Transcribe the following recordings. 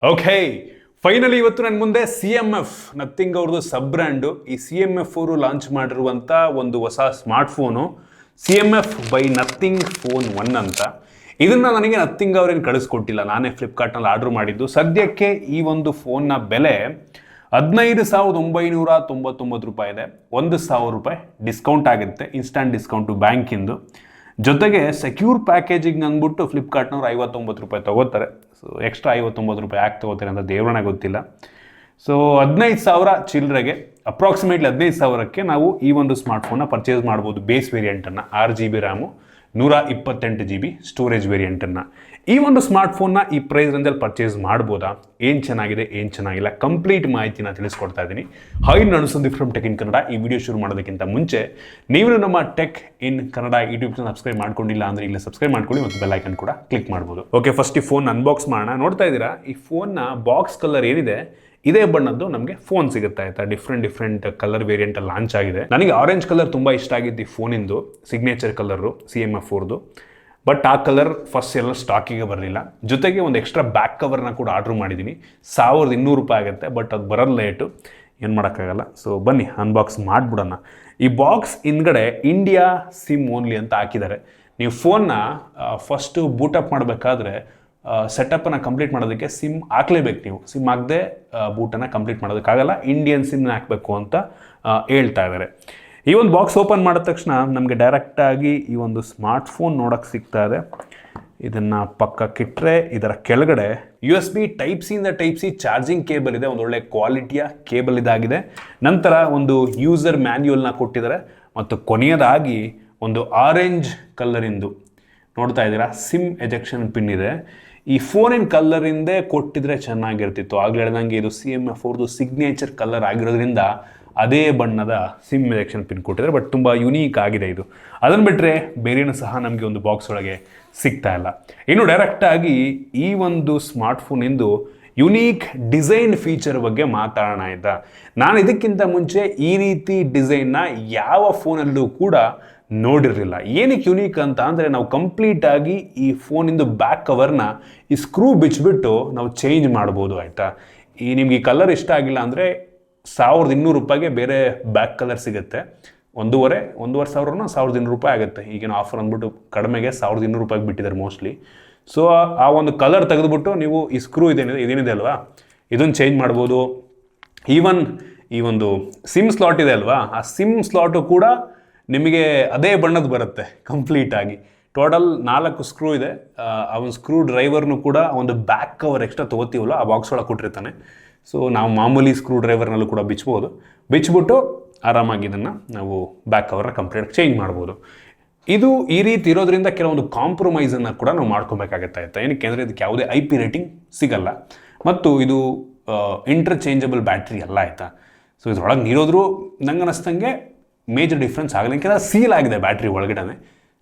Okay, finally ಇವತ್ತು ನನ್ನ ಮುಂದೆ CMF ನಥಿಂಗ್ ಅವ್ರದ್ದು ಸಬ್ ಬ್ರ್ಯಾಂಡು. ಈ CMF ಅವರು ಲಾಂಚ್ ಮಾಡಿರುವಂಥ ಒಂದು ಹೊಸ smart phone CMF by nothing phone 1 ಅಂತ. ಇದನ್ನ ನನಗೆ ನಥಿಂಗ್ ಅವ್ರೇನು ಕಳಿಸ್ಕೊಟ್ಟಿಲ್ಲ, ನಾನೇ ಫ್ಲಿಪ್ಕಾರ್ಟ್ನಲ್ಲಿ ಆರ್ಡರ್ ಮಾಡಿದ್ದು. ಸದ್ಯಕ್ಕೆ ಈ ಒಂದು ಫೋನ್ನ ಬೆಲೆ 15,999 ರೂಪಾಯಿ ಇದೆ. 1,000 ರೂಪಾಯಿ ಡಿಸ್ಕೌಂಟ್ ಆಗುತ್ತೆ, ಇನ್ಸ್ಟಂಟ್ ಡಿಸ್ಕೌಂಟು ಬ್ಯಾಂಕಿಂದು. ಜೊತೆಗೆ ಸೆಕ್ಯೂರ್ ಪ್ಯಾಕೇಜಿಂಗ್ ಅಂದ್ಬಿಟ್ಟು ಫ್ಲಿಪ್ಕಾರ್ಟ್ನವ್ರು 59 ರೂಪಾಯಿ ತೊಗೋತಾರೆ. ಸೊ ಎಕ್ಸ್ಟ್ರಾ 59 ರೂಪಾಯಿ ಯಾಕೆ ತೊಗೋತಾರೆ ಅಂತ ದೇವ್ರನ್ನ ಗೊತ್ತಿಲ್ಲ. ಸೊ 15,000 ಚಿಲ್ಲರೆಗೆ, ಅಪ್ರಾಕ್ಸಿಮೇಟ್ಲಿ 15,000ಕ್ಕೆ ನಾವು ಈ ಒಂದು ಸ್ಮಾರ್ಟ್ಫೋನ್ನ ಪರ್ಚೇಸ್ ಮಾಡ್ಬೋದು. ಬೇಸ್ ವೇರಿಯಂಟನ್ನು 6GB ರ್ಯಾಮು, 128GB ಸ್ಟೋರೇಜ್ ವೇರಿಯಂಟನ್ನು. ಈ ಒಂದು ಸ್ಮಾರ್ಟ್ಫೋನ್ನ ಈ ಪ್ರೈಸ್ ರೇಂಜಲ್ಲಿ ಪರ್ಚೇಸ್ ಮಾಡ್ಬೋದಾ, ಏನು ಚೆನ್ನಾಗಿದೆ ಏನು ಚೆನ್ನಾಗಿಲ್ಲ, ಕಂಪ್ಲೀಟ್ ಮಾಹಿತಿನ ತಿಳಿಸ್ಕೊಡ್ತಾ ಇದ್ದೀನಿ. ಹಾಯ್, ನಾನು Sandeep from tech in Kannada. ಈ ವಿಡಿಯೋ ಶುರು ಮಾಡೋದಕ್ಕಿಂತ ಮುಂಚೆ ನೀವು ನಮ್ಮ tech in Kannada YouTube channel subscribe ಮಾಡ್ಕೊಂಡಿಲ್ಲ ಅಂದರೆ ಈಗಲೇ ಸಬ್ಸ್ಕ್ರೈಬ್ ಮಾಡ್ಕೊಳ್ಳಿ ಮತ್ತು ಬೆಲ್ ಐಕನ್ ಕೂಡ ಕ್ಲಿಕ್ ಮಾಡ್ಬೋದು. ಓಕೆ, ಫಸ್ಟ್ ಈ ಫೋನ್ ಅನ್ಬಾಕ್ಸ್ ಮಾಡೋಣ. ನೋಡ್ತಾ ಇದ್ದೀರಾ, ಈ ಫೋನ್ನ ಬಾಕ್ಸ್ ಕಲರ್ ಏನಿದೆ ಇದೇ ಬಣ್ಣದ್ದು ನಮಗೆ ಫೋನ್ ಸಿಗುತ್ತೆ ಆಯ್ತಾ. ಡಿಫ್ರೆಂಟ್ ಕಲರ್ ವೇರಿಯಂಟ್ ಲಾಂಚ್ ಆಗಿದೆ. ನನಗೆ ಆರೆಂಜ್ ಕಲರ್ ತುಂಬ ಇಷ್ಟ ಆಗಿದ್ದು ಈ ಫೋನಿಂದು, ಸಿಗ್ನೇಚರ್ ಕಲರು CMF ಅವ್ರದ್ದು. ಬಟ್ ಆ ಕಲರ್ ಫಸ್ಟ್ ಎಲ್ಲ ಸ್ಟಾಕಿಗೆ ಬರಲಿಲ್ಲ. ಜೊತೆಗೆ ಒಂದು ಎಕ್ಸ್ಟ್ರಾ ಬ್ಯಾಕ್ ಕವರ್ನ ಕೂಡ ಆರ್ಡ್ರ್ ಮಾಡಿದ್ದೀನಿ. 1,200 ರೂಪಾಯಿ ಆಗುತ್ತೆ, ಬಟ್ ಅದು ಬರೋದು ಲೇಟು, ಏನು ಮಾಡೋಕ್ಕಾಗಲ್ಲ. ಸೊ ಬನ್ನಿ ಅನ್ಬಾಕ್ಸ್ ಮಾಡಿಬಿಡೋಣ. ಈ ಬಾಕ್ಸ್ ಹಿಂದ್ಗಡೆ ಇಂಡಿಯಾ ಸಿಮ್ ಓನ್ಲಿ ಅಂತ ಹಾಕಿದ್ದಾರೆ. ನೀವು ಫೋನ್ನ ಫಸ್ಟು ಬೂಟಪ್ ಮಾಡಬೇಕಾದ್ರೆ ಸೆಟಪ್ಪನ್ನು ಕಂಪ್ಲೀಟ್ ಮಾಡೋದಕ್ಕೆ ಸಿಮ್ ಹಾಕ್ಲೇಬೇಕು. ನೀವು ಸಿಮ್ ಹಾಕದೆ ಬೂಟನ್ನು ಕಂಪ್ಲೀಟ್ ಮಾಡೋದಕ್ಕಾಗಲ್ಲ, ಇಂಡಿಯನ್ ಸಿಮ್ನ ಹಾಕಬೇಕು ಅಂತ ಹೇಳ್ತಾ ಇದ್ದಾರೆ. ಈ ಒಂದು ಬಾಕ್ಸ್ ಓಪನ್ ಮಾಡಿದ ತಕ್ಷಣ ನಮಗೆ ಡೈರೆಕ್ಟಾಗಿ ಈ ಒಂದು ಸ್ಮಾರ್ಟ್ಫೋನ್ ನೋಡೋಕ್ಕೆ ಸಿಗ್ತಾ ಇದೆ. ಇದನ್ನು ಪಕ್ಕಕ್ಕಿಟ್ಟರೆ ಇದರ ಕೆಳಗಡೆ USB Type C ಇಂದ Type C ಚಾರ್ಜಿಂಗ್ ಕೇಬಲ್ ಇದೆ. ಒಂದು ಒಳ್ಳೆ ಕ್ವಾಲಿಟಿಯ ಕೇಬಲ್ ಇದಾಗಿದೆ. ನಂತರ ಒಂದು ಯೂಸರ್ ಮ್ಯಾನ್ಯುಯಲ್ನ ಕೊಟ್ಟಿದ್ದಾರೆ ಮತ್ತು ಕೊನೆಯದಾಗಿ ಒಂದು ಆರೆಂಜ್ ಕಲರಿಂದು ನೋಡ್ತಾ ಇದ್ದೀರಾ ಸಿಮ್ ಎಜೆಕ್ಷನ್ ಪಿನ್ ಇದೆ. ಈ ಫೋನಿನ ಕಲರಿಂದೇ ಕೊಟ್ಟಿದ್ರೆ ಚೆನ್ನಾಗಿರ್ತಿತ್ತು. ಆಗಲೇ ಹೇಳ್ದಂಗೆ ಇದು CMF ಅವ್ರದ್ದು ಸಿಗ್ನೇಚರ್ ಕಲರ್ ಆಗಿರೋದ್ರಿಂದ ಅದೇ ಬಣ್ಣದ ಸಿಮ್ ಎಜೆಕ್ಷನ್ ಪಿನ್ ಕೊಟ್ಟಿದ್ದಾರೆ. ಬಟ್ ತುಂಬ ಯುನೀಕ್ ಆಗಿದೆ ಇದು. ಅದನ್ನು ಬಿಟ್ಟರೆ ಬೇರೆಯೂ ಸಹ ನಮಗೆ ಒಂದು ಬಾಕ್ಸ್ ಒಳಗೆ ಸಿಗ್ತಾ ಇಲ್ಲ. ಇನ್ನು ಡೈರೆಕ್ಟಾಗಿ ಈ ಒಂದು ಸ್ಮಾರ್ಟ್ಫೋನಿಂದು ಯುನೀಕ್ ಡಿಸೈನ್ ಫೀಚರ್ ಬಗ್ಗೆ ಮಾತಾಡೋಣ ಆಯಿತಾ. ನಾನು ಇದಕ್ಕಿಂತ ಮುಂಚೆ ಈ ರೀತಿ ಡಿಸೈನ್ನ ಯಾವ ಫೋನಲ್ಲೂ ಕೂಡ ನೋಡಿರಲಿಲ್ಲ. ಏನಕ್ಕೆ ಯುನೀಕ್ ಅಂತ ಅಂದರೆ, ನಾವು ಕಂಪ್ಲೀಟಾಗಿ ಈ ಫೋನಿಂದು ಬ್ಯಾಕ್ ಕವರ್ನ ಈ ಸ್ಕ್ರೂ ಬಿಚ್ಚಿಬಿಟ್ಟು ನಾವು ಚೇಂಜ್ ಮಾಡ್ಬೋದು ಆಯಿತಾ. ನಿಮ್ಗೆ ಈ ಕಲರ್ ಇಷ್ಟ ಆಗಿಲ್ಲ ಅಂದರೆ 1,200 ರೂಪಾಯಿಗೆ ಬೇರೆ ಬ್ಯಾಕ್ ಕಲರ್ ಸಿಗುತ್ತೆ. 1,500 ರೂಪಾಯಿ ಆಗುತ್ತೆ. ಈಗಿನ ಆಫರ್ ಅಂದ್ಬಿಟ್ಟು ಕಡಿಮೆಗೆ 1,200 ರೂಪಾಯಿಗೆ ಬಿಟ್ಟಿದ್ದಾರೆ ಮೋಸ್ಟ್ಲಿ. ಸೊ ಆ ಒಂದು ಕಲರ್ ತೆಗೆದುಬಿಟ್ಟು ನೀವು ಈ ಸ್ಕ್ರೂ ಇದೇನಿದೆ ಅಲ್ವಾ, ಇದನ್ನು ಚೇಂಜ್ ಮಾಡ್ಬೋದು. ಈವನ್ ಈ ಒಂದು ಸಿಮ್ ಸ್ಲಾಟ್ ಇದೆ ಅಲ್ವಾ, ಆ ಸಿಮ್ ಸ್ಲಾಟು ಕೂಡ ನಿಮಗೆ ಅದೇ ಬಣ್ಣದ ಬರುತ್ತೆ ಕಂಪ್ಲೀಟಾಗಿ. ಟೋಟಲ್ 4 ಸ್ಕ್ರೂ ಇದೆ. ಆ ಒಂದು ಸ್ಕ್ರೂ ಡ್ರೈವರ್ನು ಕೂಡ ಒಂದು ಬ್ಯಾಕ್ ಕವರ್ ಎಕ್ಸ್ಟ್ರಾ ತೊಗೋತೀವಲ್ಲ ಆ ಬಾಕ್ಸ್ ಒಳಗೆ ಕೊಟ್ಟಿರ್ತಾನೆ. ಸೊ ನಾವು ಮಾಮೂಲಿ ಸ್ಕ್ರೂ ಡ್ರೈವರ್ನಲ್ಲೂ ಕೂಡ ಬಿಚ್ಚಿಬಿಟ್ಟು ಆರಾಮಾಗಿ ಇದನ್ನು ನಾವು ಬ್ಯಾಕ್ ಕವರ್ನ ಕಂಪ್ಲೀಟ್ ಚೇಂಜ್ ಮಾಡ್ಬೋದು. ಇದು ಈ ರೀತಿ ಇರೋದ್ರಿಂದ ಕೆಲವೊಂದು ಕಾಂಪ್ರಮೈಸನ್ನು ಕೂಡ ನಾವು ಮಾಡ್ಕೊಬೇಕಾಗತ್ತೆ ಆಯಿತಾ. ಏನಕ್ಕೆ ಅಂದರೆ ಇದಕ್ಕೆ ಯಾವುದೇ IP ರೇಟಿಂಗ್ ಸಿಗಲ್ಲ ಮತ್ತು ಇದು ಇಂಟರ್ಚೇಂಜಬಲ್ ಬ್ಯಾಟ್ರಿ ಅಲ್ಲ ಆಯಿತಾ. ಸೊ ಇದ್ರೊಳಗೆ ನೀರೋದ್ರೂ ನಂಗೆ ಅನ್ನಿಸ್ತಂಗೆ ಮೇಜರ್ ಡಿಫ್ರೆನ್ಸ್ ಆಗಲ್ಲ, ಯಾಕೆಂದರೆ ಸೀಲ್ ಆಗಿದೆ ಬ್ಯಾಟ್ರಿ ಒಳಗಡೆ.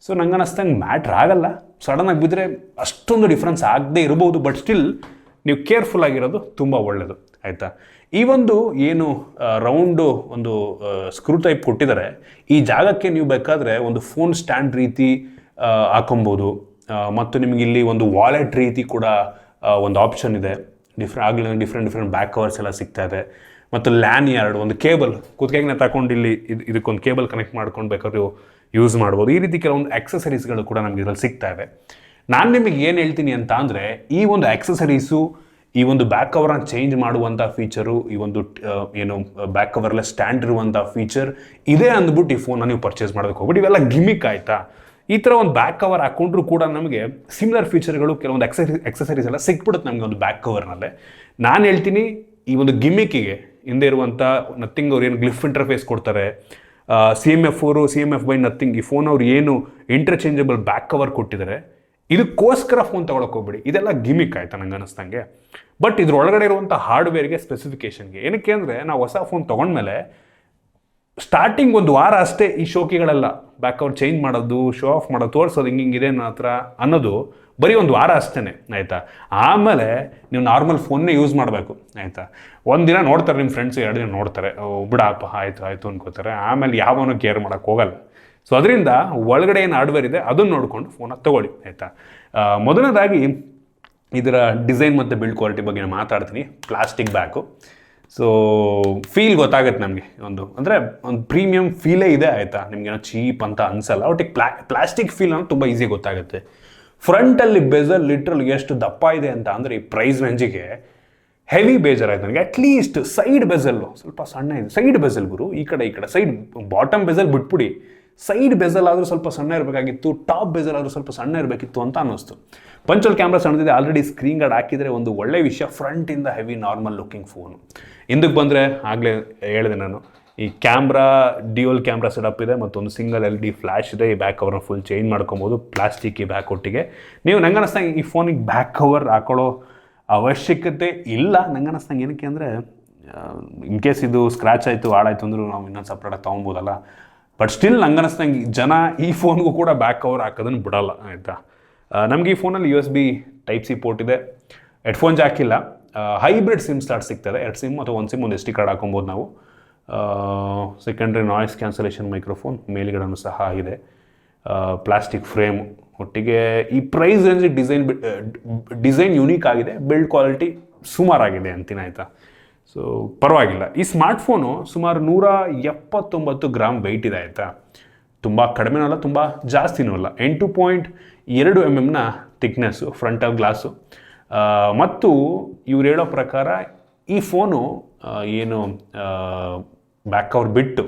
ಸೊ ನಂಗೆ ಅನ್ನಿಸ್ತಂಗೆ ಮ್ಯಾಟ್ರ್ ಆಗಲ್ಲ. ಸಡನ್ನಾಗಿ ಬಿದ್ದರೆ ಅಷ್ಟೊಂದು ಡಿಫ್ರೆನ್ಸ್ ಆಗದೆ ಇರ್ಬೋದು. ಬಟ್ ಸ್ಟಿಲ್ ನೀವು ಕೇರ್ಫುಲ್ ಆಗಿರೋದು ತುಂಬ ಒಳ್ಳೆಯದು ಆಯಿತಾ. ಈ ಒಂದು ಏನು ರೌಂಡು ಒಂದು ಸ್ಕ್ರೂ ಟೈಪ್ ಕೊಟ್ಟಿದ್ದಾರೆ, ಈ ಜಾಗಕ್ಕೆ ನೀವು ಬೇಕಾದರೆ ಒಂದು ಫೋನ್ ಸ್ಟ್ಯಾಂಡ್ ರೀತಿ ಹಾಕೊಬೋದು. ಮತ್ತು ನಿಮಗೆ ಇಲ್ಲಿ ಒಂದು ವಾಲೆಟ್ ರೀತಿ ಕೂಡ ಒಂದು ಆಪ್ಷನ್ ಇದೆ. ಡಿಫ್ರೆಂಟ್ ಬ್ಯಾಕ್ ಕವರ್ಸ್ ಎಲ್ಲ ಸಿಗ್ತಾ ಇದೆ. ಮತ್ತು ಲ್ಯಾನ್ ಯಾರ್ಡ್, ಒಂದು ಕೇಬಲ್ ಕುತ್ತಿಗೆಗೆ ತಗೊಂಡು ಇಲ್ಲಿ ಇದಕ್ಕೊಂದು ಕೇಬಲ್ ಕನೆಕ್ಟ್ ಮಾಡ್ಕೊಂಡು ಬೇಕಾದ್ರೂ ಯೂಸ್ ಮಾಡ್ಬೋದು. ಈ ರೀತಿ ಕೆಲವೊಂದು ಆಕ್ಸೆಸರೀಸ್ಗಳು ಕೂಡ ನಮಗೆ ಇದರಲ್ಲಿ ಸಿಗ್ತಾ ಇದೆ. ನಾನು ನಿಮಗೆ ಏನು ಹೇಳ್ತೀನಿ ಅಂತ ಅಂದರೆ, ಈ ಒಂದು ಆಕ್ಸೆಸರೀಸು, ಈ ಒಂದು ಬ್ಯಾಕ್ ಕವರ್ನ ಚೇಂಜ್ ಮಾಡುವಂಥ ಫೀಚರು, ಈ ಒಂದು ಏನು ಬ್ಯಾಕ್ ಕವರ್ಲೆ ಸ್ಟ್ಯಾಂಡ್ ಇರುವಂಥ ಫೀಚರ್ ಇದೆ ಅಂದ್ಬಿಟ್ಟು ಈ ಫೋನ್ನ ನೀವು ಪರ್ಚೇಸ್ ಮಾಡೋದಕ್ಕೆ ಹೋಗ್ಬಿಟ್ಟು ಇವೆಲ್ಲ ಗಿಮಿಕ್ ಆಯಿತಾ. ಈ ಥರ ಒಂದು ಬ್ಯಾಕ್ ಕವರ್ ಹಾಕೊಂಡ್ರು ಕೂಡ ನಮಗೆ ಸಿಮಿಲರ್ ಫೀಚರ್ಗಳು ಕೆಲವೊಂದು ಎಕ್ಸೆಸರೀಸ್ ಎಲ್ಲ ಸಿಕ್ಬಿಡುತ್ತೆ ನಮಗೆ ಒಂದು ಬ್ಯಾಕ್ ಕವರ್ನಲ್ಲೇ. ನಾನು ಹೇಳ್ತೀನಿ, ಈ ಒಂದು ಗಿಮಿಕ್ಕಿಗೆ ಹಿಂದೆ ಇರುವಂಥ ನಥಿಂಗ್ ಅವ್ರು ಏನು ಗ್ಲಿಫ್ ಇಂಟರ್ಫೇಸ್ ಕೊಡ್ತಾರೆ, CMF ಬೈ ನಥಿಂಗ್ ಈ ಫೋನ್ ಅವ್ರು ಏನು ಇಂಟರ್ಚೇಂಜಬಲ್ ಬ್ಯಾಕ್ ಕವರ್ ಕೊಟ್ಟಿದ್ದಾರೆ, ಇದಕ್ಕೋಸ್ಕರ ಫೋನ್ ತೊಗೊಳಕ್ಕೆ ಹೋಗ್ಬೇಡಿ. ಇದೆಲ್ಲ ಗಿಮಿಕ್ ಆಯಿತಾ ನಂಗೆ ಅನ್ನಿಸ್ತಂಗೆ. ಬಟ್ ಇದ್ರೊಳಗಡೆ ಇರುವಂಥ ಹಾರ್ಡ್ವೇರ್ಗೆ, ಸ್ಪೆಸಿಫಿಕೇಷನ್ಗೆ, ಏನಕ್ಕೆ ಅಂದರೆ ನಾವು ಹೊಸ ಫೋನ್ ತೊಗೊಂಡ್ಮೇಲೆ ಸ್ಟಾರ್ಟಿಂಗ್ ಒಂದು ವಾರ ಅಷ್ಟೇ ಈ ಶೋಕಿಗಳೆಲ್ಲ ಬ್ಯಾಕ್ ಕವರ್ ಚೇಂಜ್ ಮಾಡೋದು, ಶೋ ಆಫ್ ಮಾಡೋದು, ತೋರಿಸೋದು ಹಿಂಗಿದೆ ನನ್ನ ಹತ್ರ ಅನ್ನೋದು ಬರೀ ಒಂದು ವಾರ ಅಷ್ಟೇ ಆಯಿತಾ. ಆಮೇಲೆ ನೀವು ನಾರ್ಮಲ್ ಫೋನ್ನೇ ಯೂಸ್ ಮಾಡಬೇಕು ಆಯಿತಾ. ಒಂದಿನ ನೋಡ್ತಾರೆ ನಿಮ್ಮ ಫ್ರೆಂಡ್ಸು, 2 ದಿನ ನೋಡ್ತಾರೆ, ಬಿಡಪ್ಪ ಆಯಿತು ಅನ್ಕೋತಾರೆ. ಆಮೇಲೆ ಯಾವನೂ ಕೇರ್ ಮಾಡೋಕ್ಕೆ ಹೋಗಲ್ಲ. ಸೊ ಅದರಿಂದ ಒಳಗಡೆ ಏನು ಹಾರ್ಡ್ವೇರ್ ಇದೆ ಅದನ್ನು ನೋಡಿಕೊಂಡು ಫೋನ ತೊಗೊಳ್ಳಿ ಆಯಿತಾ. ಮೊದಲನೇದಾಗಿ ಇದರ ಡಿಸೈನ್ ಮತ್ತು ಬಿಲ್ಡ್ ಕ್ವಾಲಿಟಿ ಬಗ್ಗೆ ನಾನು ಮಾತಾಡ್ತೀನಿ. ಪ್ಲಾಸ್ಟಿಕ್ ಬ್ಯಾಕು, ಸೊ ಫೀಲ್ ಗೊತ್ತಾಗುತ್ತೆ ನಮಗೆ, ಅಂದರೆ ಒಂದು ಪ್ರೀಮಿಯಂ ಫೀಲೇ ಇದೆ ಆಯಿತಾ, ನಿಮಗೇನೋ ಚೀಪ್ ಅಂತ ಅನಿಸಲ್ಲ. ಒಟ್ಟಿಗೆ ಪ್ಲಾಸ್ಟಿಕ್ ಫೀಲ್ ಅನ್ನೋ ತುಂಬ ಈಸಿಯಾಗಿ ಗೊತ್ತಾಗುತ್ತೆ. ಫ್ರಂಟಲ್ಲಿ ಬೆಸಲ್ ಲಿಟ್ರಲ್ ಎಷ್ಟು ದಪ್ಪ ಇದೆ ಅಂತ ಅಂದರೆ ಈ ಪ್ರೈಸ್ ರೇಂಜಿಗೆ ಹೆವಿ ಬೇಜಾರಾಯ್ತು ನನಗೆ. ಅಟ್ಲೀಸ್ಟ್ ಸೈಡ್ ಬೆಸಲ್ಲು ಸ್ವಲ್ಪ ಸಣ್ಣ ಇದೆ, ಸೈಡ್ ಬೆಸಲ್ ಗುರು, ಈ ಕಡೆ ಸೈಡ್ ಬಾಟಮ್ ಬೆಸಲ್ ಬಿಟ್ಬಿಡಿ, ಸೈಡ್ ಬೆಸಲ್ ಆದರೂ ಸ್ವಲ್ಪ ಸಣ್ಣ ಇರಬೇಕಾಗಿತ್ತು, ಟಾಪ್ ಬೆಸಲ್ ಆದರೂ ಸ್ವಲ್ಪ ಸಣ್ಣ ಇರಬೇಕಿತ್ತು ಅಂತ ಅನ್ನಿಸ್ತು. ಪಂಚಲ್ ಕ್ಯಾಮ್ರಾ ಸಣ್ಣದಿದೆ, ಆಲ್ರೆಡಿ ಸ್ಕ್ರೀನ್ ಗಾರ್ಡ್ ಹಾಕಿದರೆ ಒಂದು ಒಳ್ಳೆ ವಿಷಯ. ಫ್ರಂಟಿಂದ ಹೆವಿ ನಾರ್ಮಲ್ ಲುಕ್ಕಿಂಗ್ ಫೋನು. ಹಿಂದಕ್ಕೆ ಬಂದರೆ ಆಗಲೇ ಹೇಳಿದೆ ನಾನು, ಈ ಕ್ಯಾಮ್ರಾ ಡ್ಯೂಯಲ್ ಕ್ಯಾಮ್ರಾ ಸೆಟಪ್ ಇದೆ, ಮತ್ತೊಂದು ಸಿಂಗಲ್ LED ಫ್ಲ್ಯಾಶ್ ಇದೆ. ಈ ಬ್ಯಾಕ್ ಕವರ್ನ ಫುಲ್ ಚೇಂಜ್ ಮಾಡ್ಕೊಬೋದು, ಪ್ಲಾಸ್ಟಿಕ್ ಈ ಬ್ಯಾಕ್ ಒಟ್ಟಿಗೆ. ನೀವು ನಂಗೆ ಅನ್ನಿಸ್ದಂಗೆ ಈ ಫೋನಿಗೆ ಬ್ಯಾಕ್ ಕವರ್ ಹಾಕೊಳ್ಳೋ ಅವಶ್ಯಕತೆ ಇಲ್ಲ ನಂಗೆ ಅನ್ನಿಸ್ದಂಗೆ. ಏನಕ್ಕೆ ಅಂದರೆ ಇನ್ ಕೇಸ್ ಇದು ಸ್ಕ್ರ್ಯಾಚ್ ಆಯಿತು ಹಾಳಾಯಿತು ಅಂದರೂ ನಾವು ಇನ್ನೊಂದು ಸಪ್ರೇಟಾಗಿ ತೊಗೊಬೋದಲ್ಲ. ಬಟ್ ಸ್ಟಿಲ್ ನಂಗೆ ಅನ್ನಿಸ್ದಂಗೆ ಜನ ಈ ಫೋನ್ಗೂ ಕೂಡ ಬ್ಯಾಕ್ ಕವರ್ ಹಾಕೋದನ್ನು ಬಿಡೋಲ್ಲ ಆಯಿತಾ. ನಮಗೆ ಈ ಫೋನಲ್ಲಿ USB Type-C ಪೋರ್ಟ್ ಇದೆ, ಹೆಡ್ಫೋನ್ ಜಾಕ್ ಇಲ್ಲ, ಹೈಬ್ರಿಡ್ ಸಿಮ್ ಸ್ಲಾಟ್ ಸಿಗ್ತದೆ. 2 ಸಿಮ್ ಅಥವಾ 1 ಸಿಮ್ ಒಂದು SD ಕಾರ್ಡ್ ಹಾಕೊಬೋದು ನಾವು. ಸೆಕೆಂಡ್ರಿ ನಾಯ್ಸ್ ಕ್ಯಾನ್ಸಲೇಷನ್ ಮೈಕ್ರೋಫೋನ್ ಮೇಲ್ಗಡೆನೂ ಸಹ ಇದೆ. ಪ್ಲಾಸ್ಟಿಕ್ ಫ್ರೇಮ್ ಒಟ್ಟಿಗೆ. ಈ ಪ್ರೈಸ್ ರೇಂಜಿಗೆ ಡಿಸೈನ್ ಯುನೀಕ್ ಆಗಿದೆ, ಬಿಲ್ಡ್ ಕ್ವಾಲಿಟಿ ಸುಮಾರಾಗಿದೆ ಅಂತೀನಿ ಆಯಿತಾ. ಸೊ ಪರವಾಗಿಲ್ಲ. ಈ ಸ್ಮಾರ್ಟ್ಫೋನು ಸುಮಾರು 179 ಗ್ರಾಮ್ ವೆಯ್ಟ್ ಇದೆ ಆಯಿತಾ. ತುಂಬ ಕಡಿಮೆನೂ ಅಲ್ಲ, ತುಂಬ ಜಾಸ್ತಿನೂ ಅಲ್ಲ. 8.2 mm ಥಿಕ್ನೆಸ್ಸು ಫ್ರಂಟಲ್ ಗ್ಲಾಸು. ಮತ್ತು ಇವ್ರು ಹೇಳೋ ಪ್ರಕಾರ ಈ ಫೋನು ಏನು ಬ್ಯಾಕ್ ಕವರ್ ಬಿಟ್ಟು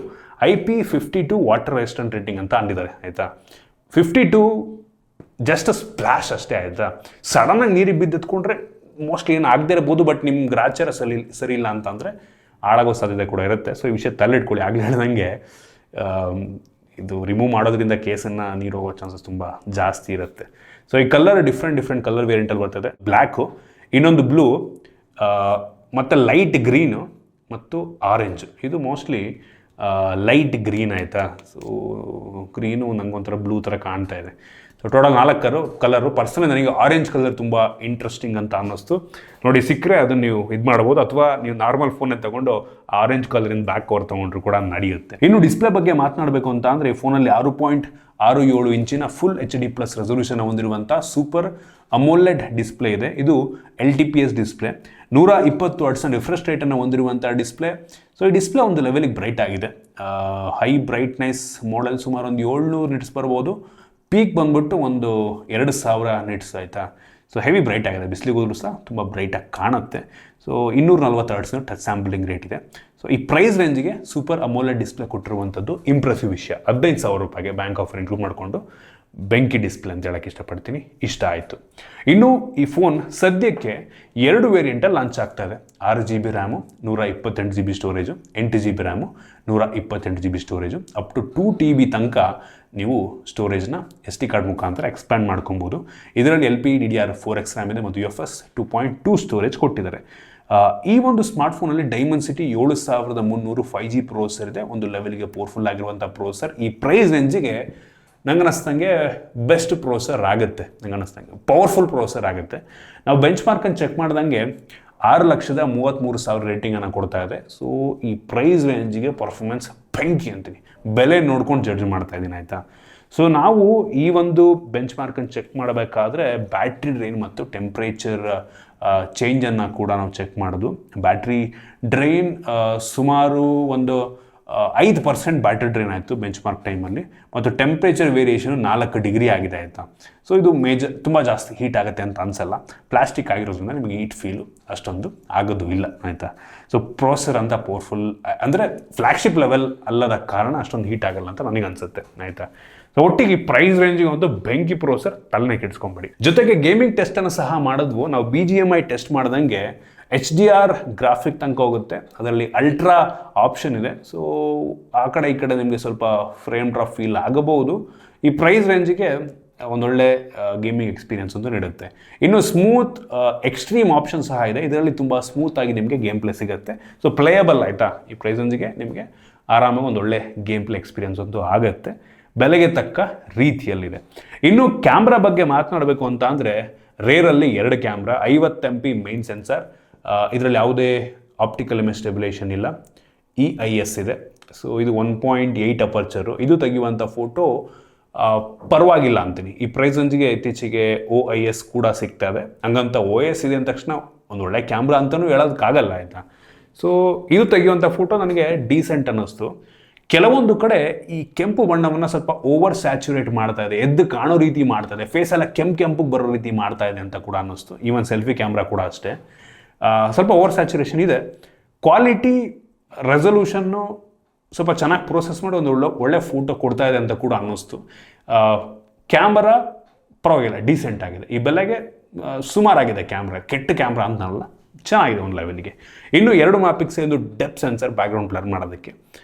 IP52 ವಾಟರ್ ರೆಸಿಸ್ಟೆಂಟ್ ರೇಟಿಂಗ್ ಅಂತ ಅಂದಿದ್ದಾರೆ ಆಯಿತಾ. 52 ಜಸ್ಟ್ ಸ್ಪ್ಲಾಶ್ ಅಷ್ಟೇ ಆಯಿತಾ. ಸಡನ್ನಾಗಿ ನೀರಿಗೆ ಬಿದ್ದೆತ್ಕೊಂಡ್ರೆ ಮೋಸ್ಟ್ಲಿ ಏನು ಆಗದೇ ಇರ್ಬೋದು, ಬಟ್ ನಿಮ್ಮ ಗ್ರಾಚಾರ ಸರಿ ಇಲ್ಲ ಅಂತಂದರೆ ಹಾಳಾಗೋ ಸಾಧ್ಯತೆ ಕೂಡ ಇರುತ್ತೆ. ಸೊ ಈ ವಿಷಯ ತಲೆಯಿಟ್ಕೊಳ್ಳಿ. ಆಗಲೇ ಹೇಳ್ದಂಗೆ ಇದು ರಿಮೂವ್ ಮಾಡೋದ್ರಿಂದ ಕೇಸನ್ನು ನೀರು ಹೋಗೋ ಚಾನ್ಸಸ್ ತುಂಬ ಜಾಸ್ತಿ ಇರುತ್ತೆ. ಸೊ ಈ ಕಲರ್ ಡಿಫ್ರೆಂಟ್ ಕಲರ್ ವೇರಿಯಂಟಲ್ಲಿ ಬರ್ತದೆ. ಬ್ಲ್ಯಾಕು, ಇನ್ನೊಂದು ಬ್ಲೂ, ಮತ್ತು ಲೈಟ್ ಗ್ರೀನು ಮತ್ತು ಆರೆಂಜ್. ಇದು ಮೋಸ್ಟ್ಲಿ ಲೈಟ್ ಗ್ರೀನ್ ಆಯಿತಾ. ಸೊ ಗ್ರೀನು ನಂಗೊಂಥರ ಬ್ಲೂ ಥರ ಕಾಣ್ತಾ ಇದೆ. So total 4 colour. ಪರ್ಸನಲಿ ನನಗೆ ಆರೆಂಜ್ ಕಲರ್ ತುಂಬ ಇಂಟ್ರೆಸ್ಟಿಂಗ್ ಅಂತ ಅನ್ನಿಸ್ತು. ನೋಡಿ ಸಿಕ್ಕರೆ ಅದನ್ನು ನೀವು ಇದು ಮಾಡ್ಬೋದು, ಅಥವಾ ನೀವು ನಾರ್ಮಲ್ ಫೋನೇ ತೊಗೊಂಡು ಆರೆಂಜ್ ಕಲರಿಂದ ಬ್ಯಾಕ್ ಕವರ್ ತೊಗೊಂಡ್ರು ಕೂಡ ನಡೆಯುತ್ತೆ. ಇನ್ನು ಡಿಸ್ಪ್ಲೇ ಬಗ್ಗೆ ಮಾತನಾಡಬೇಕು ಅಂತ ಅಂದರೆ ಈ ಫೋನಲ್ಲಿ 6.67 ಇಂಚಿನ ಫುಲ್ HD+ ರೆಸೊಲ್ಯೂಷನ್ ಹೊಂದಿರುವಂಥ ಸೂಪರ್ ಅಮೋಲೆಡ್ ಡಿಸ್ಪ್ಲೇ ಇದೆ. ಇದು LTPS ಡಿಸ್ಪ್ಲೇ, 120 Hz ರಿಫ್ರೆಶ್ ರೇಟನ್ನು ಹೊಂದಿರುವಂಥ ಡಿಸ್ಪ್ಲೇ. ಸೊ ಈ ಡಿಸ್ಪ್ಲೇ ಒಂದು ಲೆವೆಲಿಗೆ ಬ್ರೈಟ್ ಆಗಿದೆ. ಹೈ ಬ್ರೈಟ್ನೆಸ್ ಮೋಡಲ್ ಸುಮಾರು ಒಂದು 700 ನಿಟ್ಸ್ ಬರ್ಬೋದು. ಪೀಕ್ ಬಂದ್ಬಿಟ್ಟು ಒಂದು 2000 ನಿಟ್ಸ್ ಆಯಿತಾ. ಸೊ ಹೆವಿ ಬ್ರೈಟ್ ಆಗಿದೆ, ಬಿಸಿಲಿಗೆ ಹೋದ್ರೂ ಸಹ ತುಂಬ ಬ್ರೈಟಾಗಿ ಕಾಣುತ್ತೆ. So 240 Hz touch sampling rate ಇದೆ. ಸೊ ಈ ಪ್ರೈಸ್ ರೇಂಜಿಗೆ ಸೂಪರ್ ಅಮೋಲೆಡ್ ಡಿಸ್ಪ್ಲೇ ಕೊಟ್ಟಿರುವಂಥದ್ದು ಇಂಪ್ರೆಸಿವ್ ವಿಷಯ. 15,000 ರೂಪಾಯಿಗೆ ಬ್ಯಾಂಕ್ ಆಫರ್ ಇನ್ಕ್ಲೂಡ್ ಮಾಡಿಕೊಂಡು ಬೆಂಕಿ ಡಿಸ್ಪ್ಲೇ ಅಂತ ಹೇಳಕ್ಕೆ ಇಷ್ಟಪಡ್ತೀನಿ. ಇಷ್ಟ ಆಯಿತು. ಇನ್ನು ಈ ಫೋನ್ ಸದ್ಯಕ್ಕೆ 2 ವೇರಿಯಂಟಲ್ಲಿ ಲಾಂಚ್ ಆಗ್ತಾ ಇದೆ. 6GB RAM, 128GB storage, 8GB RAM, 128GB storage, up to 2TB ತನಕ ನೀವು ಸ್ಟೋರೇಜ್ನ SD ಕಾರ್ಡ್ ಮುಖಾಂತರ ಎಕ್ಸ್ಪ್ಯಾಂಡ್ ಮಾಡ್ಕೊಬೋದು. ಇದರಲ್ಲಿ LPDDR4X ರ್ಯಾಮ್ ಇದೆ ಮತ್ತು UFS 2.2 ಸ್ಟೋರೇಜ್ ಕೊಟ್ಟಿದ್ದಾರೆ. ಈ ಒಂದು ಸ್ಮಾರ್ಟ್ಫೋನಲ್ಲಿ ಡೈಮೆನ್ಸಿಟಿ 7300 5G ಪ್ರೋಸೆಸರ್ ಇದೆ. ಒಂದು ಲೆವೆಲ್ಗೆ ಪವರ್ಫುಲ್ ಆಗಿರುವಂಥ ಪ್ರೋಸೆಸರ್. ಈ ಪ್ರೈಸ್ ರೇಂಜಿಗೆ ನಂಗೆ ಅನ್ನಿಸ್ದಂಗೆ ಬೆಸ್ಟ್ ಪ್ರೋಸೆಸರ್ ಆಗುತ್ತೆ. ನಂಗೆ ಅನ್ನಿಸ್ದಂಗೆ ಪವರ್ಫುಲ್ ಪ್ರೋಸೆಸರ್ ಆಗುತ್ತೆ. ನಾವು ಬೆಂಚ್ ಮಾರ್ಕನ್ನು ಚೆಕ್ ಮಾಡ್ದಂಗೆ 6,33,000 ರೇಟಿಂಗನ್ನು ಕೊಡ್ತಾ ಇದೆ. ಸೊ ಈ ಪ್ರೈಸ್ ರೇಂಜಿಗೆ ಪರ್ಫಾರ್ಮೆನ್ಸ್ ಬೆಂಕಿ ಅಂತೀನಿ. ಬೆಲೆ ನೋಡ್ಕೊಂಡು ಜಡ್ಜ್ ಮಾಡ್ತಾ ಇದ್ದೀನಿ ಆಯಿತಾ. ಸೊ ನಾವು ಈ ಒಂದು ಬೆಂಚ್ ಮಾರ್ಕನ್ನು ಚೆಕ್ ಮಾಡಬೇಕಾದ್ರೆ ಬ್ಯಾಟ್ರಿ ಡ್ರೈನ್ ಮತ್ತು ಟೆಂಪ್ರೇಚರ್ ಚೇಂಜನ್ನು ಕೂಡ ನಾವು ಚೆಕ್ ಮಾಡೋದು. ಬ್ಯಾಟ್ರಿ ಡ್ರೈನ್ ಸುಮಾರು ಒಂದು 5% ಬ್ಯಾಟ್ರಿ ಡ್ರೈನ್ ಆಯಿತು ಬೆಂಚ್ ಮಾರ್ಕ್ ಟೈಮಲ್ಲಿ, ಮತ್ತು ಟೆಂಪ್ರೇಚರ್ ವೇರಿಯೇಷನು 4 ಡಿಗ್ರಿ ಆಗಿದೆ ಆಯಿತಾ. ಸೊ ಇದು ತುಂಬ ಜಾಸ್ತಿ ಹೀಟ್ ಆಗುತ್ತೆ ಅಂತ ಅನಿಸಲ್ಲ. ಪ್ಲಾಸ್ಟಿಕ್ ಆಗಿರೋದ್ರಿಂದ ನಿಮಗೆ ಹೀಟ್ ಫೀಲು ಅಷ್ಟೊಂದು ಆಗೋದು ಇಲ್ಲ ಆಯಿತಾ. ಸೊ ಪ್ರೋಸೆಸರ್ ಅಂತ ಪವರ್ಫುಲ್ ಅಂದರೆ ಫ್ಲ್ಯಾಗ್ಶಿಪ್ ಲೆವೆಲ್ ಅಲ್ಲದ ಕಾರಣ ಅಷ್ಟೊಂದು ಹೀಟ್ ಆಗಲ್ಲ ಅಂತ ನನಗೆ ಅನಿಸುತ್ತೆ ಆಯಿತಾ. ಸೊ ಒಟ್ಟಿಗೆ ಪ್ರೈಸ್ ರೇಂಜಿಗೆ ಒಂದು ಬೆಂಕಿ ಪ್ರೋಸೆಸರ್, ತಲೆನೇ ಕೆಡಿಸ್ಕೊಂಬೇಡಿ. ಜೊತೆಗೆ ಗೇಮಿಂಗ್ ಟೆಸ್ಟನ್ನು ಸಹ ಮಾಡಿದ್ವು ನಾವು. BGMI ಟೆಸ್ಟ್ ಮಾಡ್ದಂಗೆ HDR ಗ್ರಾಫಿಕ್ ತನಕ ಹೋಗುತ್ತೆ. ಅದರಲ್ಲಿ ಅಲ್ಟ್ರಾ ಆಪ್ಷನ್ ಇದೆ. ಸೊ ಆ ಕಡೆ ಈ ಕಡೆ ನಿಮಗೆ ಸ್ವಲ್ಪ ಫ್ರೇಮ್ ಡ್ರಾಪ್ ಫೀಲ್ ಆಗಬಹುದು. ಈ ಪ್ರೈಸ್ ರೇಂಜಿಗೆ ಒಂದೊಳ್ಳೆ ಗೇಮಿಂಗ್ ಎಕ್ಸ್ಪೀರಿಯನ್ಸ್ ಅಂತ ನೀಡುತ್ತೆ. ಇನ್ನು ಸ್ಮೂತ್ ಎಕ್ಸ್ಟ್ರೀಮ್ ಆಪ್ಷನ್ ಸಹ ಇದೆ. ಇದರಲ್ಲಿ ತುಂಬ ಸ್ಮೂತಾಗಿ ನಿಮಗೆ ಗೇಮ್ ಪ್ಲೇ ಸಿಗುತ್ತೆ. ಸೊ ಪ್ಲೇಯಬಲ್ ಆಯಿತಾ. ಈ ಪ್ರೈಸ್ ರೇಂಜಿಗೆ ನಿಮಗೆ ಆರಾಮಾಗಿ ಒಂದೊಳ್ಳೆ ಗೇಮ್ ಪ್ಲೇ ಎಕ್ಸ್ಪೀರಿಯನ್ಸ್ ಅಂತೂ ಆಗುತ್ತೆ, ಬೆಲೆಗೆ ತಕ್ಕ ರೀತಿಯಲ್ಲಿದೆ. ಇನ್ನು ಕ್ಯಾಮ್ರಾ ಬಗ್ಗೆ ಮಾತನಾಡಬೇಕು ಅಂತ ಅಂದರೆ ರೇರಲ್ಲಿ 2 ಕ್ಯಾಮ್ರಾ, 50 MP ಮೈನ್ ಸೆನ್ಸರ್. ಇದರಲ್ಲಿ ಯಾವುದೇ ಆಪ್ಟಿಕಲ್ ಇಮೇಜ್ ಸ್ಟೆಬಿಲೇಷನ್ ಇಲ್ಲ. EIS ಇದೆ. ಸೊ ಇದು 1.8 ಅಪರ್ಚರು. ಇದು ತೆಗೆಯುವಂಥ ಫೋಟೋ ಪರವಾಗಿಲ್ಲ ಅಂತೀನಿ. ಈ ಪ್ರೈಸ್ ರೇಂಜ್ಗೆ ಇತ್ತೀಚೆಗೆ OIS ಕೂಡ ಸಿಗ್ತಾ ಇದೆ. ಹಂಗಂತ OIS ಇದೆ ಅಂದ ತಕ್ಷಣ ಒಂದು ಒಳ್ಳೆ ಕ್ಯಾಮ್ರಾ ಅಂತಲೂ ಹೇಳೋದಕ್ಕಾಗಲ್ಲ ಆಯಿತಾ. ಸೊ ಇದು ತೆಗೆಯುವಂಥ ಫೋಟೋ ನನಗೆ ಡೀಸೆಂಟ್ ಅನ್ನಿಸ್ತು. ಕೆಲವೊಂದು ಕಡೆ ಈ ಕೆಂಪು ಬಣ್ಣವನ್ನು ಸ್ವಲ್ಪ ಓವರ್ ಸ್ಯಾಚುರೇಟ್ ಮಾಡ್ತಾ ಇದೆ, ಎದ್ದು ಕಾಣೋ ರೀತಿ ಮಾಡ್ತಾ ಇದೆ, ಫೇಸ್ ಎಲ್ಲ ಕೆಂಪಿಗೆ ಬರೋ ರೀತಿ ಮಾಡ್ತಾ ಇದೆ ಅಂತ ಕೂಡ ಅನ್ನಿಸ್ತು. ಈವನ್ ಸೆಲ್ಫಿ ಕ್ಯಾಮ್ರಾ ಕೂಡ ಅಷ್ಟೇ, ಸ್ವಲ್ಪ ಓವರ್ ಸ್ಯಾಚುರೇಷನ್ ಇದೆ. ಕ್ವಾಲಿಟಿ ರೆಸೊಲ್ಯೂಷನ್ನು ಸ್ವಲ್ಪ ಚೆನ್ನಾಗಿ ಪ್ರೋಸೆಸ್ ಮಾಡಿ ಒಂದು ಒಳ್ಳೆ ಫೋಟೋ ಕೊಡ್ತಾ ಇದೆ ಅಂತ ಕೂಡ ಅನ್ನಿಸ್ತು. ಕ್ಯಾಮ್ರಾ ಪರವಾಗಿಲ್ಲ, ಡೀಸೆಂಟ್ ಆಗಿದೆ. ಈ ಬೆಲೆಗೆ ಸುಮಾರಾಗಿದೆ ಕ್ಯಾಮ್ರಾ, ಕೆಟ್ಟ ಕ್ಯಾಮ್ರಾ ಅಂತನಲ್ಲ, ಚೆನ್ನಾಗಿದೆ ಒಂದು ಲೆವೆಲ್ಗೆ. ಇನ್ನು 2 megapixel depth sensor background blur ಮಾಡೋದಕ್ಕೆ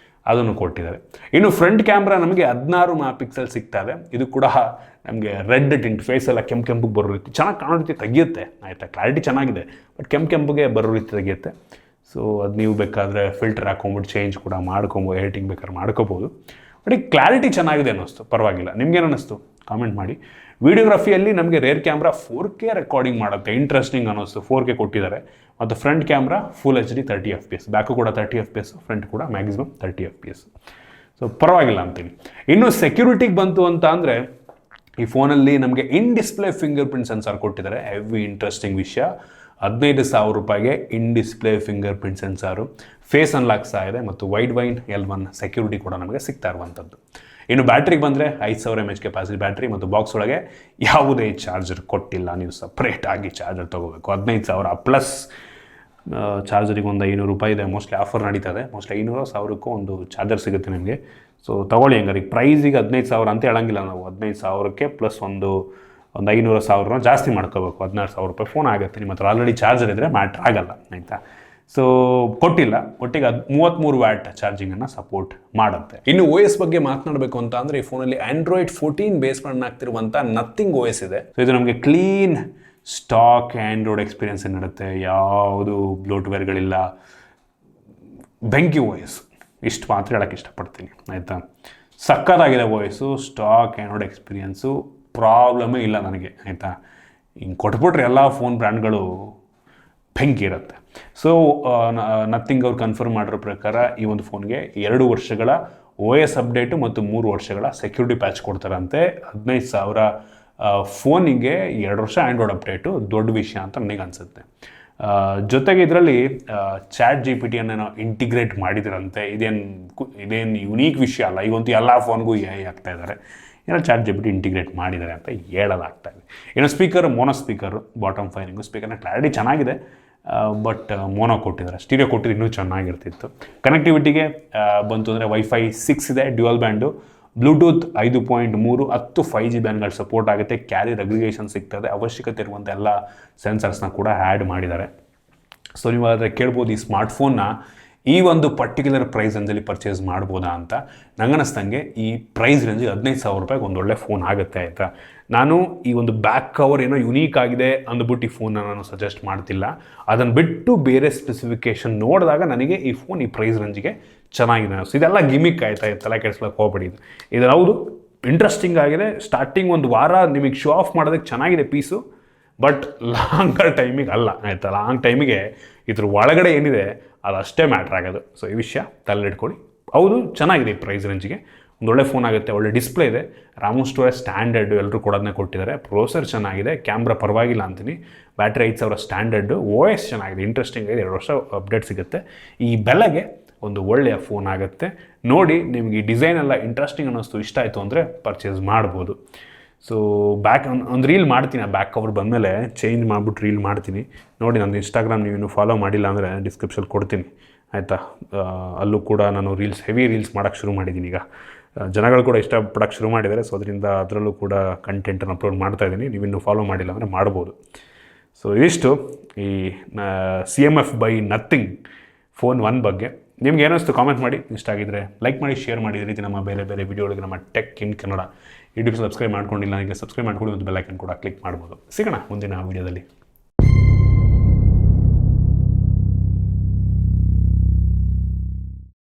ಅದನ್ನು ಕೊಟ್ಟಿದ್ದಾರೆ. ಇನ್ನು ಫ್ರಂಟ್ ಕ್ಯಾಮ್ರಾ ನಮಗೆ 16 ಮೆಗಾಪಿಕ್ಸೆಲ್ ಸಿಗ್ತಾ ಇದೆ. ಇದು ಕೂಡ ನಮಗೆ ರೆಡ್ ಟಿಂಟ್, ಫೇಸ್ ಎಲ್ಲ ಕೆಂಪಿಗೆ ಬರೋ ರೀತಿ ಚೆನ್ನಾಗಿ ಕಾಣೋ ರೀತಿ ತೆಗಿಯುತ್ತೆ ಆಯಿತಾ. ಕ್ಲಾರಿಟಿ ಚೆನ್ನಾಗಿದೆ, ಬಟ್ ಕೆಂಪಿಗೆ ಬರೋ ರೀತಿ ತೆಗಿಯುತ್ತೆ. ಸೊ ಅದು ನೀವು ಬೇಕಾದರೆ ಫಿಲ್ಟರ್ ಹಾಕೊಂಬಿಟ್ಟು ಚೇಂಜ್ ಕೂಡ ಮಾಡ್ಕೊಬೋದು, ಎಡಿಟಿಂಗ್ ಬೇಕಾದ್ರೆ ಮಾಡ್ಕೋಬೋದು. ಬಟ್ ಈ ಕ್ಲಾರಿಟಿ ಚೆನ್ನಾಗಿದೆ ಅನ್ನಿಸ್ತು, ಪರವಾಗಿಲ್ಲ. ನಿಮ್ಗೇನು ಅನ್ನಿಸ್ತು ಕಾಮೆಂಟ್ ಮಾಡಿ. ವಿಡಿಯೋಗ್ರಫಿಯಲ್ಲಿ ನಮಗೆ ರೇರ್ ಕ್ಯಾಮ್ರಾ 4K ರೆಕಾರ್ಡಿಂಗ್ ಮಾಡುತ್ತೆ, ಇಂಟ್ರೆಸ್ಟಿಂಗ್ ಅನ್ನಿಸ್ತು. 4K ಕೊಟ್ಟಿದ್ದಾರೆ. ಮತ್ತು front camera full HD 30 FPS, back ಕೂಡ 30 FPS, ಫ್ರಂಟ್ ಕೂಡ ಮ್ಯಾಕ್ಸಿಮಮ್ 30 FPS. ಸೊ ಪರವಾಗಿಲ್ಲ ಅಂತೀನಿ. ಇನ್ನು ಸೆಕ್ಯೂರಿಟಿಗೆ ಬಂತು ಅಂತ ಅಂದರೆ ಈ ಫೋನಲ್ಲಿ ನಮಗೆ in display fingerprint sensor ಕೊಟ್ಟಿದ್ದಾರೆ. ಹೆವಿ ಇಂಟ್ರೆಸ್ಟಿಂಗ್ ವಿಷಯ. 15,000 ರೂಪಾಯಿಗೆ in display fingerprint sensor, face unlock ಸಹ ಇದೆ, ಮತ್ತು ವೈಡ್ ವೈನ್ L1 ಸೆಕ್ಯೂರಿಟಿ ಕೂಡ ನಮಗೆ ಸಿಗ್ತಾ ಇರುವಂಥದ್ದು. ಇನ್ನು ಬ್ಯಾಟ್ರಿಗೆ ಬಂದರೆ 5000 mAh ಕೆಪಾಸಿಟಿ ಬ್ಯಾಟ್ರಿ, ಮತ್ತು ಬಾಕ್ಸ್ ಒಳಗೆ ಯಾವುದೇ ಚಾರ್ಜರ್ ಕೊಟ್ಟಿಲ್ಲ. ನೀವು ಸಪ್ರೇಟಾಗಿ ಚಾರ್ಜರ್ ತೊಗೋಬೇಕು. 15,000 ಪ್ಲಸ್ ಚಾರ್ಜರಿಗೆ ಒಂದು 500 ರೂಪಾಯಿ ಇದೆ. ಮೋಸ್ಟ್ಲಿ ಆಫರ್ ನಡೀತಾ ಇದೆ. ಮೋಸ್ಟ್ಲಿ 500,000ಕ್ಕೂ ಒಂದು ಚಾರ್ಜರ್ ಸಿಗುತ್ತೆ ನಿಮಗೆ. ಸೊ ತೊಗೊಳ್ಳಿ. ಹಂಗಾರೆ ಈಗ ಪ್ರೈಸಿಗೆ 15,000 ಅಂತ ಹೇಳಂಗಿಲ್ಲ ನಾವು. 15,000ಕ್ಕೆ ಪ್ಲಸ್ ಒಂದು 500,000 ಜಾಸ್ತಿ ಮಾಡ್ಕೋಬೇಕು. 16,000 ರೂಪಾಯಿ ಫೋನ್ ಆಗುತ್ತೆ. ನಿಮ್ಮ ಹತ್ರ ಆಲ್ರೆಡಿ ಚಾರ್ಜರ್ ಇದ್ದರೆ ಮ್ಯಾಟ್ರ್ ಆಗಲ್ಲ ಆಯಿತಾ. ಸೊ ಕೊಟ್ಟಿಲ್ಲ. ಒಟ್ಟಿಗೆ 33 ವ್ಯಾಟ್ ಚಾರ್ಜಿಂಗನ್ನು ಸಪೋರ್ಟ್ ಮಾಡುತ್ತೆ. ಇನ್ನು OS ಬಗ್ಗೆ ಮಾತನಾಡಬೇಕು ಅಂತ ಅಂದರೆ ಈ ಫೋನಲ್ಲಿ Android 14 ಬೇಸ್ ಆಗ್ತಿರುವಂಥ ನಥಿಂಗ್ OS ಇದೆ. ಸೊ ಇದು ನಮಗೆ ಕ್ಲೀನ್ ಸ್ಟಾಕ್ ಆ್ಯಂಡ್ರಾಯ್ಡ್ ಎಕ್ಸ್ಪೀರಿಯನ್ಸ್ ನೀಡುತ್ತೆ. ಯಾವುದು ಬ್ಲೋಟ್ವೇರ್ಗಳಿಲ್ಲ, ಬೆಂಕಿ OS. ಇಷ್ಟು ಮಾತ್ರ ಹೇಳೋಕ್ಕೆ ಇಷ್ಟಪಡ್ತೀನಿ ಆಯಿತಾ. ಸಕ್ಕತ್ತಾಗಿದೆ OS, ಸ್ಟಾಕ್ ಆ್ಯಂಡ್ರಾಯ್ಡ್ ಎಕ್ಸ್ಪೀರಿಯನ್ಸು ಪ್ರಾಬ್ಲಮೇ ಇಲ್ಲ ನನಗೆ ಆಯಿತಾ. ಹಿಂಗೆ ಕೊಟ್ಬಿಟ್ರೆ ಎಲ್ಲ ಫೋನ್ ಬ್ರ್ಯಾಂಡ್ಗಳು ಬೆಂಕಿ ಇರುತ್ತೆ. ಸೊ ನಥಿಂಗ್ ಅವ್ರು ಕನ್ಫರ್ಮ್ ಮಾಡಿರೋ ಪ್ರಕಾರ ಈ ಒಂದು ಫೋನ್ಗೆ 2 ವರ್ಷಗಳ OS ಅಪ್ಡೇಟು ಮತ್ತು 3 ವರ್ಷಗಳ ಸೆಕ್ಯೂರಿಟಿ ಪ್ಯಾಚ್ ಕೊಡ್ತಾರಂತೆ. 15,000 ಫೋನಿಗೆ 2 ವರ್ಷ ಆ್ಯಂಡ್ರಾಯ್ಡ್ ಅಪ್ಡೇಟು ದೊಡ್ಡ ವಿಷಯ ಅಂತ ನನಗೆ ಅನಿಸುತ್ತೆ. ಜೊತೆಗೆ ಇದರಲ್ಲಿ ಚಾಟ್ GPT ಇಂಟಿಗ್ರೇಟ್ ಮಾಡಿದ್ರಂತೆ. ಇದೇನು ಯುನೀಕ್ ವಿಷಯ ಅಲ್ಲ. ಈಗಂತೂ ಎಲ್ಲ ಫೋನ್ಗೂ AI ಆಗ್ತಾ ಇದ್ದಾರೆ. ಏನೋ ಚಾಟ್ GPT ಇಂಟಿಗ್ರೇಟ್ ಮಾಡಿದ್ದಾರೆ ಅಂತ ಹೇಳಲಾಗ್ತಾ ಇದೆ. ಇನ್ನು speaker mono speaker, bottom firing. ಸ್ಪೀಕರ್ನ ಕ್ಲಾರಿಟಿ ಚೆನ್ನಾಗಿದೆ, ಬಟ್ ಮೋನೋ ಕೊಟ್ಟಿದ್ದಾರೆ. ಸ್ಟೀರಿಯೋ ಕೊಟ್ಟಿದ್ದು ಇನ್ನೂ ಚೆನ್ನಾಗಿರ್ತಿತ್ತು. ಕನೆಕ್ಟಿವಿಟಿಗೆ ಬಂತು ಅಂದರೆ Wi-Fi 6 ಇದೆ, ಡ್ಯುಯಲ್ ಬ್ಯಾಂಡು, ಬ್ಲೂಟೂತ್ 5.3, 10 5G ಬ್ಯಾಂಡ್ಗಳು ಸಪೋರ್ಟ್ ಆಗುತ್ತೆ. ಕ್ಯಾರಿಯರ್ ಅಗ್ರಿಗೇಷನ್ ಸಿಗ್ತದೆ. ಅವಶ್ಯಕತೆ ಇರುವಂಥ ಎಲ್ಲ ಸೆನ್ಸರ್ಸ್ನ ಕೂಡ ಆ್ಯಡ್ ಮಾಡಿದ್ದಾರೆ. ಸೊ ನೀವು ಆದರೆ ಕೇಳ್ಬೋದು, ಈ ಸ್ಮಾರ್ಟ್ಫೋನ್ನ ಈ ಒಂದು ಪರ್ಟಿಕ್ಯುಲರ್ ಪ್ರೈಸ್ ರೇಂಜಲ್ಲಿ ಪರ್ಚೇಸ್ ಮಾಡ್ಬೋದಾ ಅಂತ. ನನಗನ್ನಿಸ್ದಂಗೆ ಈ ಪ್ರೈಸ್ ರೇಂಜಿಗೆ 15,000 ರೂಪಾಯಿಗೆ ಒಂದು ಒಳ್ಳೆ ಫೋನ್ ಆಗುತ್ತೆ ಆಯಿತಾ. ನಾನು ಈ ಒಂದು ಬ್ಯಾಕ್ ಕವರ್ ಏನೋ ಯುನೀಕ್ ಆಗಿದೆ ಅಂದ್ಬಿಟ್ಟು ಈ ಫೋನ್ನ ನಾನು ಸಜೆಸ್ಟ್ ಮಾಡ್ತಿಲ್ಲ. ಅದನ್ನು ಬಿಟ್ಟು ಬೇರೆ ಸ್ಪೆಸಿಫಿಕೇಷನ್ ನೋಡಿದಾಗ ನನಗೆ ಈ ಫೋನ್ ಈ ಪ್ರೈಸ್ ರೇಂಜಿಗೆ ಚೆನ್ನಾಗಿದೆ ಅನಿಸ್ತು. ಇದೆಲ್ಲ ಗಿಮಿಕ್ ಆಯಿತಾ, ತಲೆ ಕೆಡಿಸ್ಲಿಕ್ಕೆ ಹೋಗ್ಬೇಡಿ. ಇದು ಹೌದು ಇಂಟ್ರೆಸ್ಟಿಂಗ್ ಆಗಿದೆ. ಸ್ಟಾರ್ಟಿಂಗ್ ಒಂದು ವಾರ ನಿಮಗೆ ಶೋ ಆಫ್ ಮಾಡೋದಕ್ಕೆ ಚೆನ್ನಾಗಿದೆ ಪೀಸು, ಬಟ್ ಲಾಂಗರ್ ಟೈಮಿಗೆ ಅಲ್ಲ ಆಯಿತಾ. ಲಾಂಗ್ ಟೈಮಿಗೆ ಇದ್ರ ಒಳಗಡೆ ಏನಿದೆ ಅದು ಅಷ್ಟೇ ಮ್ಯಾಟ್ರ್ ಆಗೋದು. ಸೊ ಈ ವಿಷಯ ತಲೆ ಇಟ್ಕೊಳ್ಳಿ. ಹೌದು ಚೆನ್ನಾಗಿದೆ ಈ ಪ್ರೈಸ್ ರೇಂಜಿಗೆ, ಒಂದು ಒಳ್ಳೆ ಫೋನ್ ಆಗುತ್ತೆ. ಒಳ್ಳೆ ಡಿಸ್ಪ್ಲೇ ಇದೆ, ರಾಮು ಸ್ಟೋರೇಜ್ ಸ್ಟ್ಯಾಂಡರ್ಡು ಎಲ್ಲರೂ ಕೊಡೋದನ್ನೇ ಕೊಟ್ಟಿದ್ದಾರೆ. ಪ್ರೊಸೆಸರ್ ಚೆನ್ನಾಗಿದೆ, ಕ್ಯಾಮ್ರಾ ಪರವಾಗಿಲ್ಲ ಅಂತೀನಿ. ಬ್ಯಾಟ್ರಿ 5,000 ಸ್ಟ್ಯಾಂಡರ್ಡು, OS ಚೆನ್ನಾಗಿದೆ, ಇಂಟ್ರೆಸ್ಟಿಂಗ್ ಆಗಿದೆ. 2 ವರ್ಷ ಅಪ್ಡೇಟ್ ಸಿಗುತ್ತೆ. ಈ ಬೆಲೆಗೆ ಒಂದು ಒಳ್ಳೆಯ ಫೋನ್ ಆಗುತ್ತೆ. ನೋಡಿ ನಿಮಗೆ ಈ ಡಿಸೈನ್ ಎಲ್ಲ ಇಂಟ್ರೆಸ್ಟಿಂಗ್ ಅನ್ನಿಸ್ತು, ಇಷ್ಟ ಆಯಿತು ಅಂದರೆ ಪರ್ಚೇಸ್ ಮಾಡ್ಬೋದು. ಸೊ ಒಂದು ರೀಲ್ ಮಾಡ್ತೀನಿ, ಆ ಬ್ಯಾಕ್ ಕವರ್ ಬಂದಮೇಲೆ ಚೇಂಜ್ ಮಾಡಿಬಿಟ್ಟು ರೀಲ್ ಮಾಡ್ತೀನಿ. ನೋಡಿ ನಂದು ಇನ್ಸ್ಟಾಗ್ರಾಮ್ ನೀವು ಫಾಲೋ ಮಾಡಿಲ್ಲ ಅಂದರೆ ಡಿಸ್ಕ್ರಿಪ್ಷನ್ ಕೊಡ್ತೀನಿ ಆಯಿತಾ. ಅಲ್ಲೂ ಕೂಡ ನಾನು ಹೆವಿ ರೀಲ್ಸ್ ಮಾಡೋಕ್ಕೆ ಶುರು ಮಾಡಿದ್ದೀನಿ. ಈಗ ಜನಗಳು ಕೂಡ ಇಷ್ಟಪಡೋಕ್ಕೆ ಶುರು ಮಾಡಿದ್ದಾರೆ. ಸೊ ಅದರಲ್ಲೂ ಕೂಡ ಕಂಟೆಂಟನ್ನು ಅಪ್ಲೋಡ್ ಮಾಡ್ತಾಯಿದ್ದೀನಿ. ನೀವಿನ್ನೂ ಫಾಲೋ ಮಾಡಿಲ್ಲ ಅಂದರೆ ಮಾಡ್ಬೋದು. ಸೊ ಇದಿಷ್ಟು ಈ CMF ಬೈ ನಥಿಂಗ್ ಫೋನ್ 1 ಬಗ್ಗೆ. ನಿಮ್ಗೆ ಏನಿಸ್ತು ಕಾಮೆಂಟ್ ಮಾಡಿ. ಇಷ್ಟ ಆಗಿದ್ದರೆ ಲೈಕ್ ಮಾಡಿ, ಶೇರ್ ಮಾಡಿ. ಈ ರೀತಿ ನಮ್ಮ ಬೇರೆ ಬೇರೆ ವಿಡಿಯೋಗಳಿಗೆ ನಮ್ಮ tech in Kannada YouTube subscribe ಮಾಡ್ಕೊಂಡಿಲ್ಲ, ಈಗ ಸಬ್ಸ್ಕ್ರೈಬ್ ಮಾಡ್ಕೊಂಡು ಒಂದು ಬೆಲ್ ಐಕನ್ ಕೂಡ ಕ್ಲಿಕ್ ಮಾಡ್ಬೋದು. ಸಿಗೋಣ ಮುಂದಿನ ವಿಡಿಯೋದಲ್ಲಿ.